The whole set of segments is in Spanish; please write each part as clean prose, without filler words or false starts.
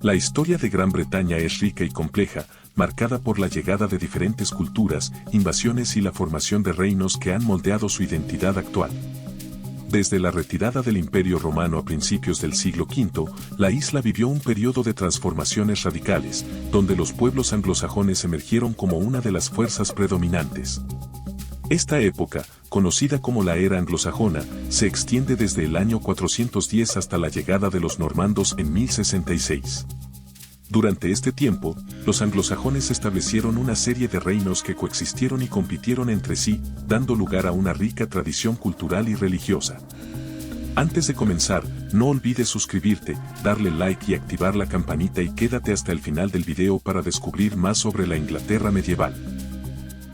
La historia de Gran Bretaña es rica y compleja, marcada por la llegada de diferentes culturas, invasiones y la formación de reinos que han moldeado su identidad actual. Desde la retirada del Imperio Romano a principios del siglo V, la isla vivió un periodo de transformaciones radicales, donde los pueblos anglosajones emergieron como una de las fuerzas predominantes. Esta época, conocida como la Era Anglosajona, se extiende desde el año 410 hasta la llegada de los normandos en 1066. Durante este tiempo, los anglosajones establecieron una serie de reinos que coexistieron y compitieron entre sí, dando lugar a una rica tradición cultural y religiosa. Antes de comenzar, no olvides suscribirte, darle like y activar la campanita y quédate hasta el final del video para descubrir más sobre la Inglaterra medieval.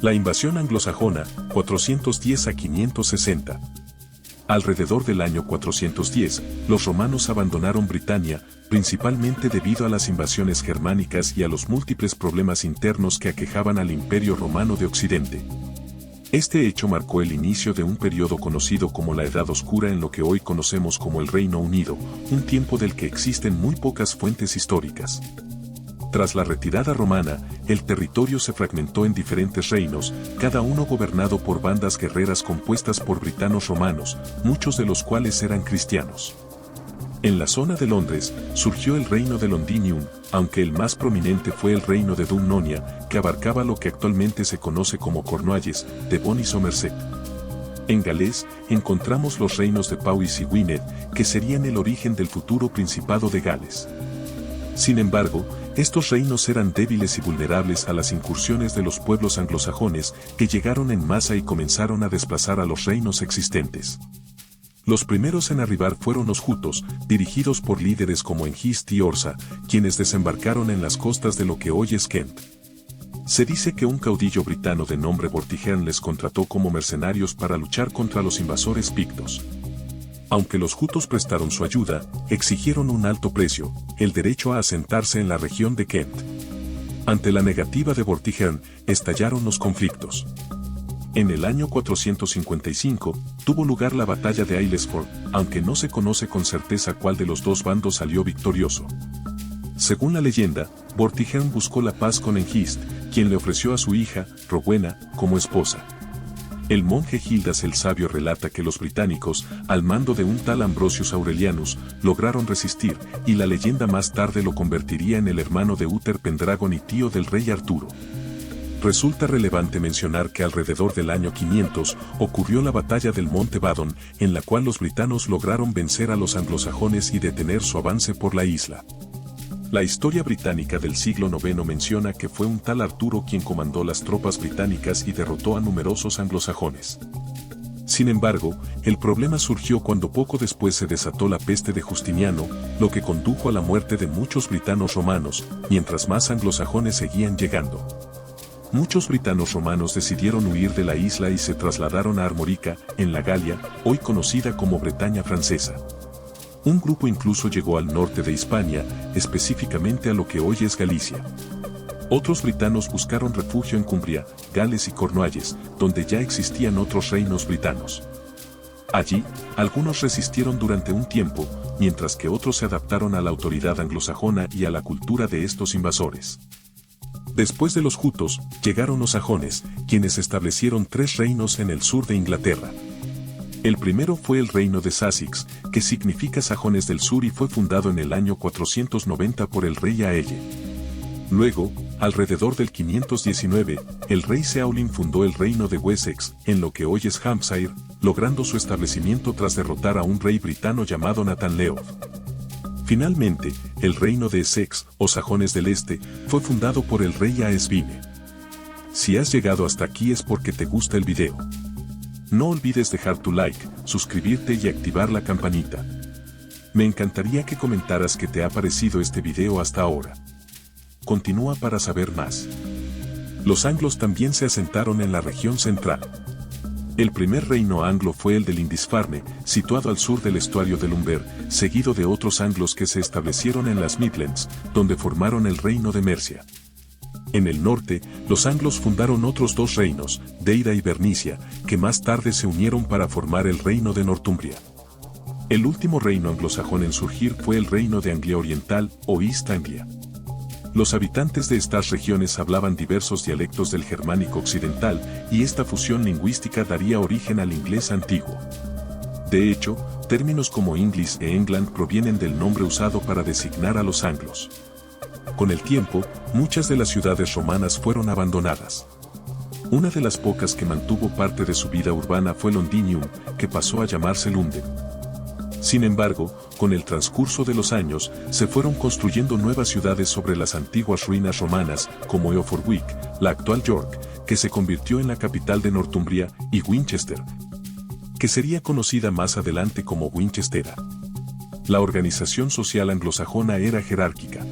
La invasión anglosajona, 410 a 560. Alrededor del año 410, los romanos abandonaron Britania, principalmente debido a las invasiones germánicas y a los múltiples problemas internos que aquejaban al Imperio Romano de Occidente. Este hecho marcó el inicio de un periodo conocido como la Edad Oscura en lo que hoy conocemos como el Reino Unido, un tiempo del que existen muy pocas fuentes históricas. Tras la retirada romana, el territorio se fragmentó en diferentes reinos, cada uno gobernado por bandas guerreras compuestas por britanos romanos, muchos de los cuales eran cristianos. En la zona de Londres, surgió el reino de Londinium, aunque el más prominente fue el reino de Dumnonia, que abarcaba lo que actualmente se conoce como Cornualles, Devon y Somerset. En Gales, encontramos los reinos de Powys y Gwynedd, que serían el origen del futuro Principado de Gales. Sin embargo, estos reinos eran débiles y vulnerables a las incursiones de los pueblos anglosajones que llegaron en masa y comenzaron a desplazar a los reinos existentes. Los primeros en arribar fueron los jutos, dirigidos por líderes como Hengist y Horsa, quienes desembarcaron en las costas de lo que hoy es Kent. Se dice que un caudillo britano de nombre Vortigern les contrató como mercenarios para luchar contra los invasores pictos. Aunque los jutos prestaron su ayuda, exigieron un alto precio, el derecho a asentarse en la región de Kent. Ante la negativa de Vortigern, estallaron los conflictos. En el año 455, tuvo lugar la batalla de Aylesford, aunque no se conoce con certeza cuál de los dos bandos salió victorioso. Según la leyenda, Vortigern buscó la paz con Hengist, quien le ofreció a su hija, Rowena, como esposa. El monje Gildas el Sabio relata que los británicos, al mando de un tal Ambrosius Aurelianus, lograron resistir, y la leyenda más tarde lo convertiría en el hermano de Uther Pendragon y tío del rey Arturo. Resulta relevante mencionar que alrededor del año 500 ocurrió la batalla del Monte Badon, en la cual los britanos lograron vencer a los anglosajones y detener su avance por la isla. La historia británica del siglo IX menciona que fue un tal Arturo quien comandó las tropas británicas y derrotó a numerosos anglosajones. Sin embargo, el problema surgió cuando poco después se desató la peste de Justiniano, lo que condujo a la muerte de muchos britanos romanos, mientras más anglosajones seguían llegando. Muchos britanos romanos decidieron huir de la isla y se trasladaron a Armorica, en la Galia, hoy conocida como Bretaña francesa. Un grupo incluso llegó al norte de Hispania, específicamente a lo que hoy es Galicia. Otros britanos buscaron refugio en Cumbria, Gales y Cornualles, donde ya existían otros reinos britanos. Allí, algunos resistieron durante un tiempo, mientras que otros se adaptaron a la autoridad anglosajona y a la cultura de estos invasores. Después de los jutos, llegaron los sajones, quienes establecieron 3 reinos en el sur de Inglaterra. El primero fue el reino de Sussex, que significa sajones del sur y fue fundado en el año 490 por el rey Aelle. Luego, alrededor del 519, el rey Seaulin fundó el reino de Wessex, en lo que hoy es Hampshire, logrando su establecimiento tras derrotar a un rey britano llamado Nathan Leod. Finalmente, el reino de Essex, o sajones del este, fue fundado por el rey Aesbine. Si has llegado hasta aquí es porque te gusta el video. No olvides dejar tu like, suscribirte y activar la campanita. Me encantaría que comentaras qué te ha parecido este video hasta ahora. Continúa para saber más. Los anglos también se asentaron en la región central. El primer reino anglo fue el de Lindisfarne, situado al sur del estuario del Humber, seguido de otros anglos que se establecieron en las Midlands, donde formaron el reino de Mercia. En el norte, los anglos fundaron otros 2 reinos, Deira y Bernicia, que más tarde se unieron para formar el reino de Northumbria. El último reino anglosajón en surgir fue el Reino de Anglia Oriental o East Anglia. Los habitantes de estas regiones hablaban diversos dialectos del germánico occidental y esta fusión lingüística daría origen al inglés antiguo. De hecho, términos como English e England provienen del nombre usado para designar a los anglos. Con el tiempo, muchas de las ciudades romanas fueron abandonadas. Una de las pocas que mantuvo parte de su vida urbana fue Londinium, que pasó a llamarse London. Sin embargo, con el transcurso de los años, se fueron construyendo nuevas ciudades sobre las antiguas ruinas romanas, como Eoforwick, la actual York, que se convirtió en la capital de Northumbria, y Winchester, que sería conocida más adelante como Winchestera. La organización social anglosajona era jerárquica.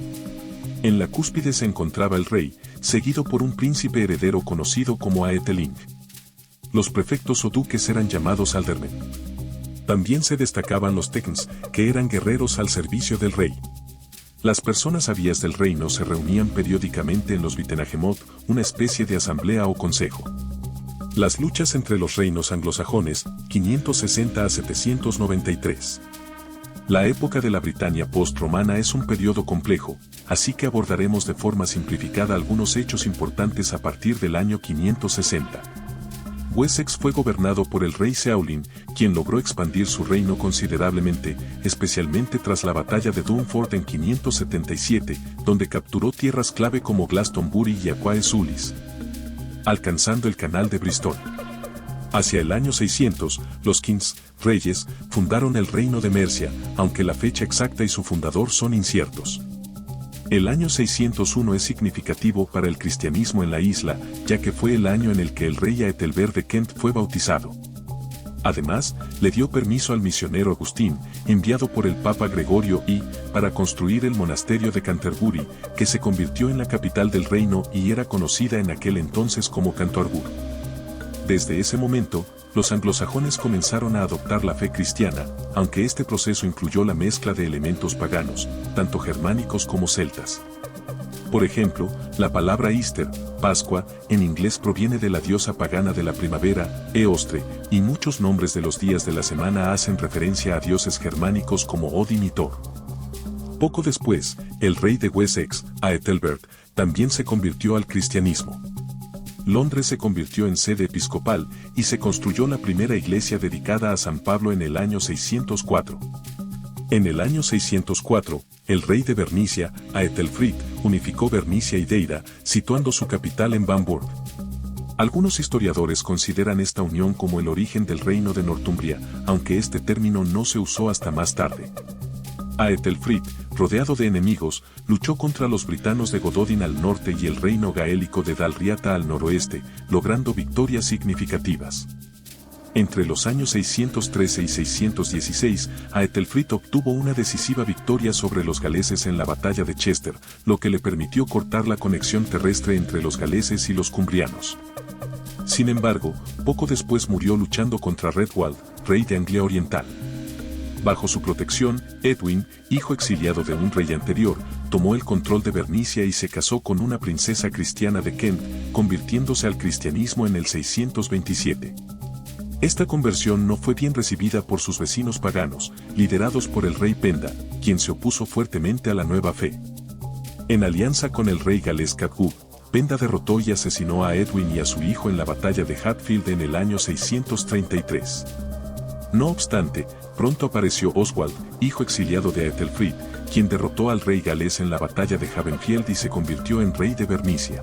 En la cúspide se encontraba el rey, seguido por un príncipe heredero conocido como Aetheling. Los prefectos o duques eran llamados aldermen. También se destacaban los tecns, que eran guerreros al servicio del rey. Las personas sabias del reino se reunían periódicamente en los Witenagemot, una especie de asamblea o consejo. Las luchas entre los reinos anglosajones, 560 a 793. La época de la Britania post-romana es un periodo complejo, así que abordaremos de forma simplificada algunos hechos importantes a partir del año 560. Wessex fue gobernado por el rey Ceaulin, quien logró expandir su reino considerablemente, especialmente tras la batalla de Dunford en 577, donde capturó tierras clave como Glastonbury y Aquae Sulis, alcanzando el canal de Bristol. Hacia el año 600, los kings, reyes, fundaron el reino de Mercia, aunque la fecha exacta y su fundador son inciertos. El año 601 es significativo para el cristianismo en la isla, ya que fue el año en el que el rey Aethelberht de Kent fue bautizado. Además, le dio permiso al misionero Agustín, enviado por el Papa Gregorio I, para construir el monasterio de Canterbury, que se convirtió en la capital del reino y era conocida en aquel entonces como Cantorbur. Desde ese momento, los anglosajones comenzaron a adoptar la fe cristiana, aunque este proceso incluyó la mezcla de elementos paganos, tanto germánicos como celtas. Por ejemplo, la palabra Easter, Pascua, en inglés proviene de la diosa pagana de la primavera, Eostre, y muchos nombres de los días de la semana hacen referencia a dioses germánicos como Odin y Thor. Poco después, el rey de Wessex, Aethelberht, también se convirtió al cristianismo. Londres se convirtió en sede episcopal y se construyó la primera iglesia dedicada a San Pablo en el año 604. En el año 604, el rey de Bernicia, Aethelfrid, unificó Bernicia y Deira, situando su capital en Bamburgh. Algunos historiadores consideran esta unión como el origen del reino de Northumbria, aunque este término no se usó hasta más tarde. Aethelfrid, rodeado de enemigos, luchó contra los britanos de Gododin al norte y el reino gaélico de Dalriata al noroeste, logrando victorias significativas. Entre los años 613 y 616, Aethelfrid obtuvo una decisiva victoria sobre los galeses en la batalla de Chester, lo que le permitió cortar la conexión terrestre entre los galeses y los cumbrianos. Sin embargo, poco después murió luchando contra Redwald, rey de Anglia Oriental. Bajo su protección, Edwin, hijo exiliado de un rey anterior, tomó el control de Bernicia y se casó con una princesa cristiana de Kent, convirtiéndose al cristianismo en el 627. Esta conversión no fue bien recibida por sus vecinos paganos, liderados por el rey Penda, quien se opuso fuertemente a la nueva fe. En alianza con el rey galés Catgub, Penda derrotó y asesinó a Edwin y a su hijo en la batalla de Hatfield en el año 633. No obstante, pronto apareció Oswald, hijo exiliado de Aethelfrid, quien derrotó al rey galés en la batalla de Havenfield y se convirtió en rey de Bernicia.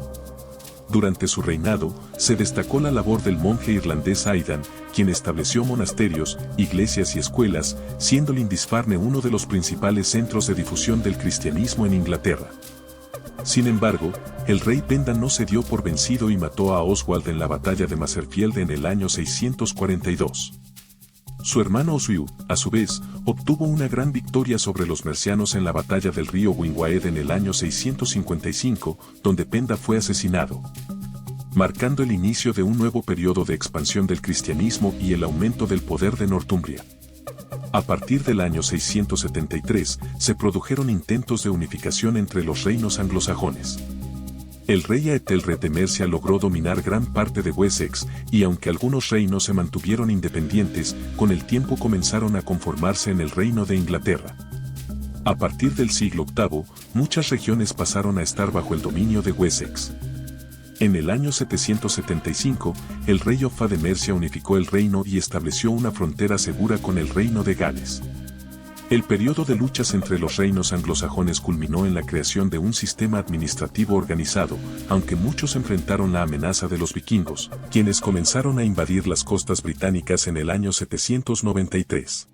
Durante su reinado, se destacó la labor del monje irlandés Aidan, quien estableció monasterios, iglesias y escuelas, siendo Lindisfarne uno de los principales centros de difusión del cristianismo en Inglaterra. Sin embargo, el rey Penda no se dio por vencido y mató a Oswald en la batalla de Maserfield en el año 642. Su hermano Oswiu, a su vez, obtuvo una gran victoria sobre los mercianos en la batalla del río Wingwaed en el año 655, donde Penda fue asesinado, marcando el inicio de un nuevo periodo de expansión del cristianismo y el aumento del poder de Northumbria. A partir del año 673, se produjeron intentos de unificación entre los reinos anglosajones. El rey Aethelred de Mercia logró dominar gran parte de Wessex, y aunque algunos reinos se mantuvieron independientes, con el tiempo comenzaron a conformarse en el reino de Inglaterra. A partir del siglo VIII, muchas regiones pasaron a estar bajo el dominio de Wessex. En el año 775, el rey Offa de Mercia unificó el reino y estableció una frontera segura con el reino de Gales. El periodo de luchas entre los reinos anglosajones culminó en la creación de un sistema administrativo organizado, aunque muchos enfrentaron la amenaza de los vikingos, quienes comenzaron a invadir las costas británicas en el año 793.